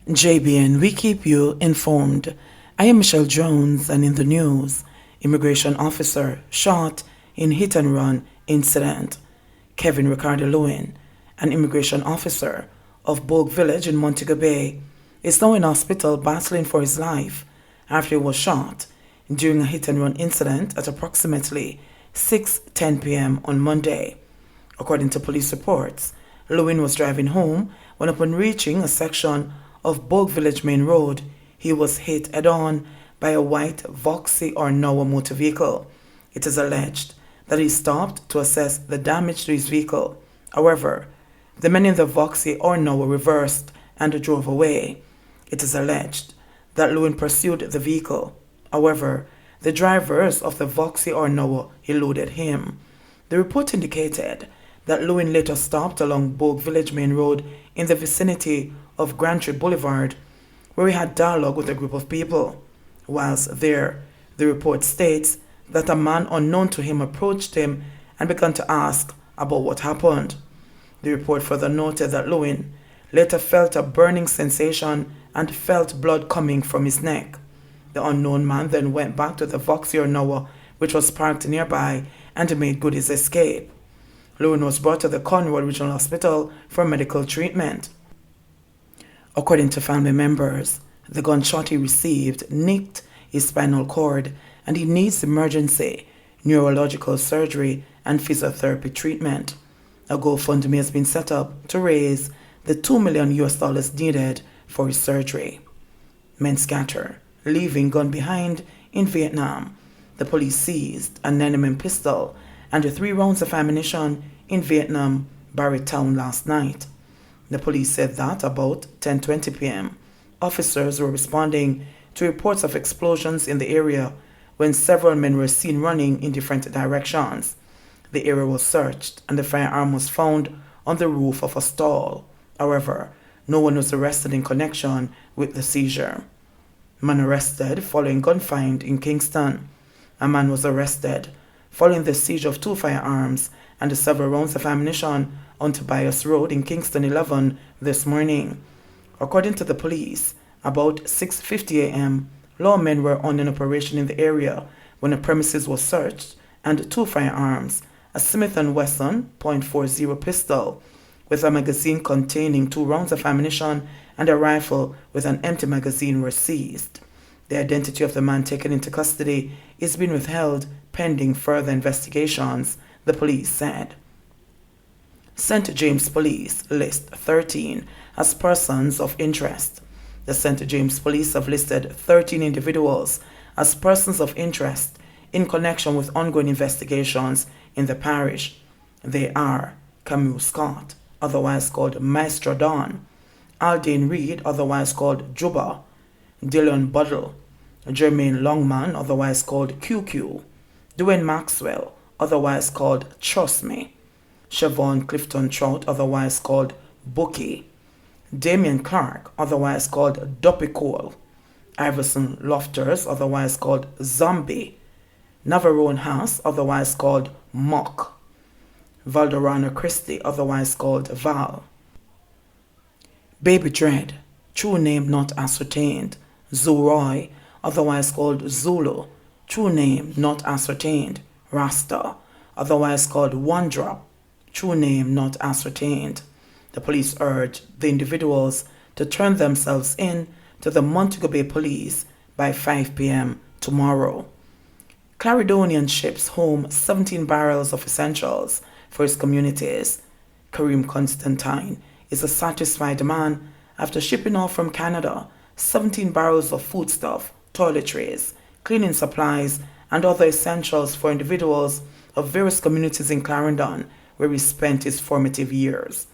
JBN, we keep you informed. I am Michelle Jones, and in the news, immigration officer shot in hit-and-run incident. Kevin Ricardo Lewin, an immigration officer of Bogue Village in Montego Bay, is now in hospital battling for his life after he was shot during a hit-and-run incident at approximately 6:10 p.m. on Monday. According to police reports, Lewin was driving home when upon reaching a section of Bogue Village Main Road, he was hit head-on by a white Voxy or Noah motor vehicle. It is alleged that he stopped to assess the damage to his vehicle. However, the men in the Voxy or Noah reversed and drove away. It is alleged that Lewin pursued the vehicle. However, the drivers of the Voxy or Noah eluded him. The report indicated that Lewin later stopped along Bogue Village Main Road in the vicinity of Grantry Boulevard, where he had dialogue with a group of people. Whilst there, the report states that a man unknown to him approached him and began to ask about what happened. The report further noted that Lewin later felt a burning sensation and felt blood coming from his neck. The unknown man then went back to the Voxy or Noah, which was parked nearby, and made good his escape. Lewin was brought to the Conroe Regional Hospital for medical treatment. According to family members, the gunshot he received nicked his spinal cord and he needs emergency neurological surgery and physiotherapy treatment. A GoFundMe has been set up to raise the $2 million needed for his surgery. Men scatter, leaving gun behind in Vietnam. The police seized a 9mm pistol and 3 rounds of ammunition in Vietnam, Barry Town last night. The police said that about 10:20 p.m., officers were responding to reports of explosions in the area when several men were seen running in different directions. The area was searched and the firearm was found on the roof of a stall. However, no one was arrested in connection with the seizure. Man arrested following gunfight in Kingston. A man was arrested following the siege of 2 firearms and several rounds of ammunition on Tobias Road in Kingston 11 this morning. According to the police, about 6:50 a.m., lawmen were on an operation in the area when a premises was searched and 2 firearms, a Smith & Wesson .40 pistol with a magazine containing 2 rounds of ammunition and a rifle with an empty magazine were seized. The identity of the man taken into custody is being withheld pending further investigations, the police said. St. James Police list 13 as persons of interest. The St. James Police have listed 13 individuals as persons of interest in connection with ongoing investigations in the parish. They are Camus Scott, otherwise called Maestro Don, Aldane Reed, otherwise called Juba, Dylan Buddle, Jermaine Longman, otherwise called QQ, Dwayne Maxwell, otherwise called Trust Me, Siobhan Clifton Trout, otherwise called Bookie, Damian Clark, otherwise called Duppy Cole, Iverson Lofters, otherwise called Zombie, Navarone Haas, otherwise called Mock, Valderrana Christie, otherwise called Val, Baby Dread, true name not ascertained, Zuroy, otherwise called Zulu, true name not ascertained, Rasta, otherwise called One Drop, true name not ascertained. The police urged the individuals to turn themselves in to the Montego Bay Police by 5 p.m. tomorrow. Clarendonian ships home 17 barrels of essentials for its communities. Kareem Constantine is a satisfied man after shipping off from Canada 17 barrels of foodstuff, toiletries, cleaning supplies, and other essentials for individuals of various communities in Clarendon, where he spent his formative years.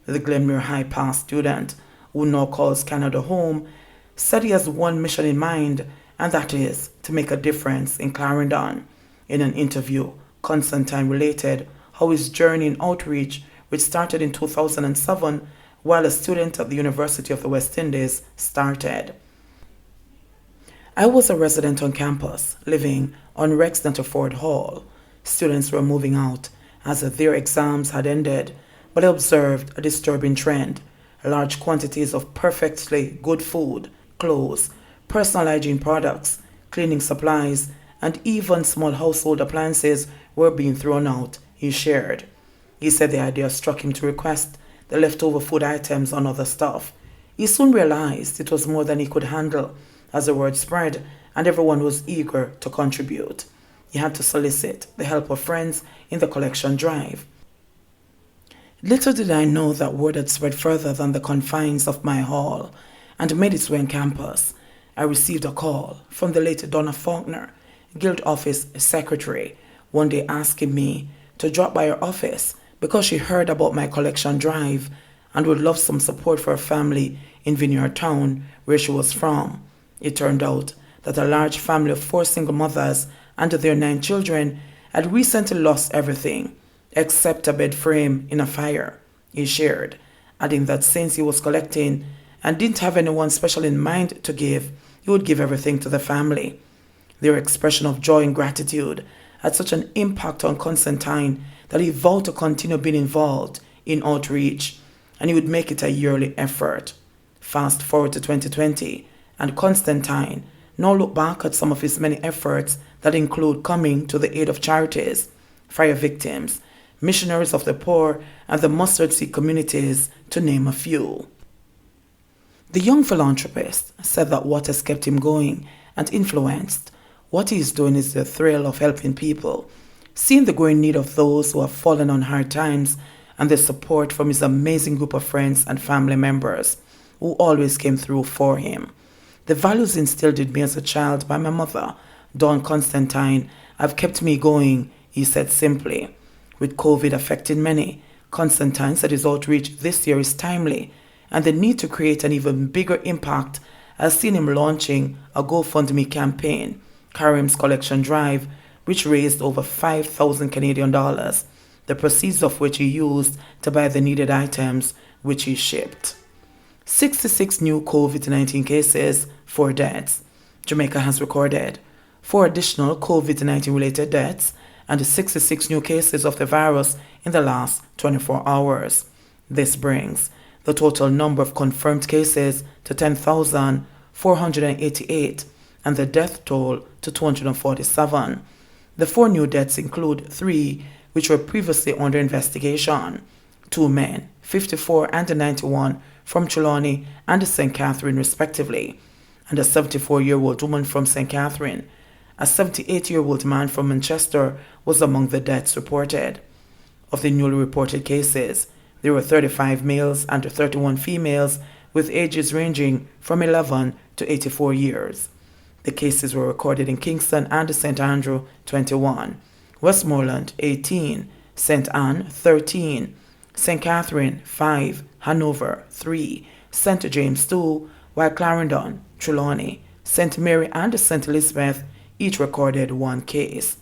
The Glenmuir High Pass student, who now calls Canada home, said he has one mission in mind, and that is to make a difference in Clarendon. In an interview, Constantine related how his journey in outreach, which started in 2007 while a student at the University of the West Indies, started. I was a resident on campus, living on Rexdenter Ford Hall. Students were moving out as their exams had ended, but I observed a disturbing trend. large quantities of perfectly good food, clothes, personal hygiene products, cleaning supplies, and even small household appliances were being thrown out, he shared. He said the idea struck him to request the leftover food items on other stuff. He soon realized it was more than he could handle as the word spread and everyone was eager to contribute. He had to solicit the help of friends in the collection drive. Little did I know that word had spread further than the confines of my hall and made its way on campus. I received a call from the late Donna Faulkner, Guild Office Secretary, one day asking me to drop by her office because she heard about my collection drive and would love some support for her family in Vineyard Town, where she was from. It turned out that a large family of 4 single mothers and their 9 children had recently lost everything except a bed frame in a fire, he shared, adding that since he was collecting and didn't have anyone special in mind to give, he would give everything to the family. Their expression of joy and gratitude had such an impact on Constantine that he vowed to continue being involved in outreach, and he would make it a yearly effort. Fast forward to 2020, and Constantine now look back at some of his many efforts that include coming to the aid of charities, fire victims, missionaries of the poor, and the mustard seed communities, to name a few. The young philanthropist said that what has kept him going and influenced what he is doing is the thrill of helping people, seeing the growing need of those who have fallen on hard times, and the support from his amazing group of friends and family members who always came through for him. The values instilled in me as a child by my mother, Dawn Constantine, have kept me going, he said simply. With COVID affecting many, Constantine said his outreach this year is timely, and the need to create an even bigger impact has seen him launching a GoFundMe campaign, Karim's Collection Drive, which raised over 5,000 Canadian dollars, the proceeds of which he used to buy the needed items which he shipped. 66 new COVID-19 cases, 4 deaths. Jamaica has recorded 4 additional COVID-19 related deaths and 66 new cases of the virus in the last 24 hours. This brings the total number of confirmed cases to 10,488 and the death toll to 247. The 4 new deaths include 3 which were previously under investigation. 2 men, 54 and 91, from Trelawney and St. Catherine respectively, and a 74-year-old woman from St. Catherine. A 78-year-old man from Manchester was among the deaths reported. Of the newly reported cases, there were 35 males and 31 females with ages ranging from 11 to 84 years. The cases were recorded in Kingston and St. Andrew, 21, Westmoreland, 18, St. Anne, 13, St. Catherine, 5, Hanover, 3, St. James, 2, while Clarendon, Trelawney, St. Mary, and St. Elizabeth each recorded 1 case.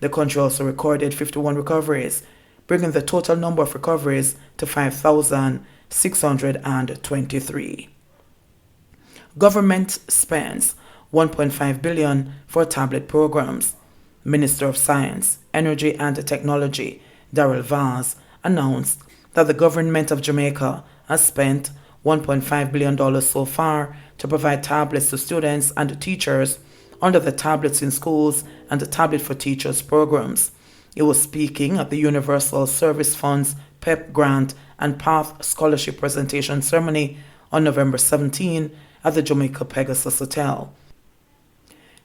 The country also recorded 51 recoveries, bringing the total number of recoveries to 5,623. Government spends $1.5 billion for tablet programs. Minister of Science, Energy and Technology, Daryl Vaz, announced that the Government of Jamaica has spent $1.5 billion so far to provide tablets to students and teachers under the Tablets in Schools and the Tablet for Teachers programs. He was speaking at the Universal Service Fund's PEP Grant and PATH Scholarship Presentation Ceremony on November 17 at the Jamaica Pegasus Hotel.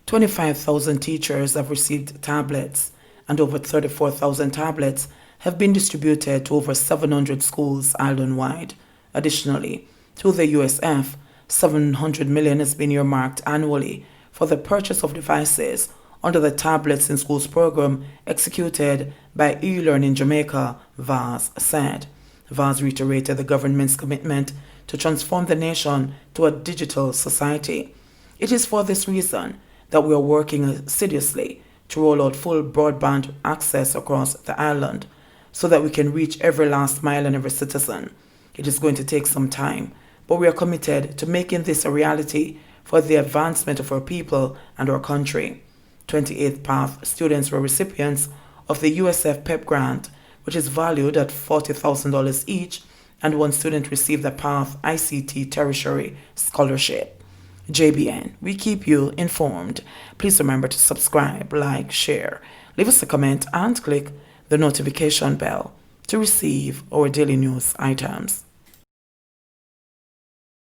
25,000 teachers have received tablets, and over 34,000 tablets have been distributed to over 700 schools island-wide. Additionally, through the USF, $700 million has been earmarked annually for the purchase of devices under the Tablets in Schools program executed by eLearning Jamaica, Vaz said. Vaz reiterated the government's commitment to transform the nation to a digital society. It is for this reason that we are working assiduously to roll out full broadband access across the island so that we can reach every last mile and every citizen. It is going to take some time, but we are committed to making this a reality for the advancement of our people and our country. 28th PATH students were recipients of the USF PEP grant, which is valued at $40,000 each and one student received the PATH ICT Tertiary Scholarship. JBN, we keep you informed. Please remember to subscribe, like, share, leave us a comment, and click the notification bell to receive our daily news items.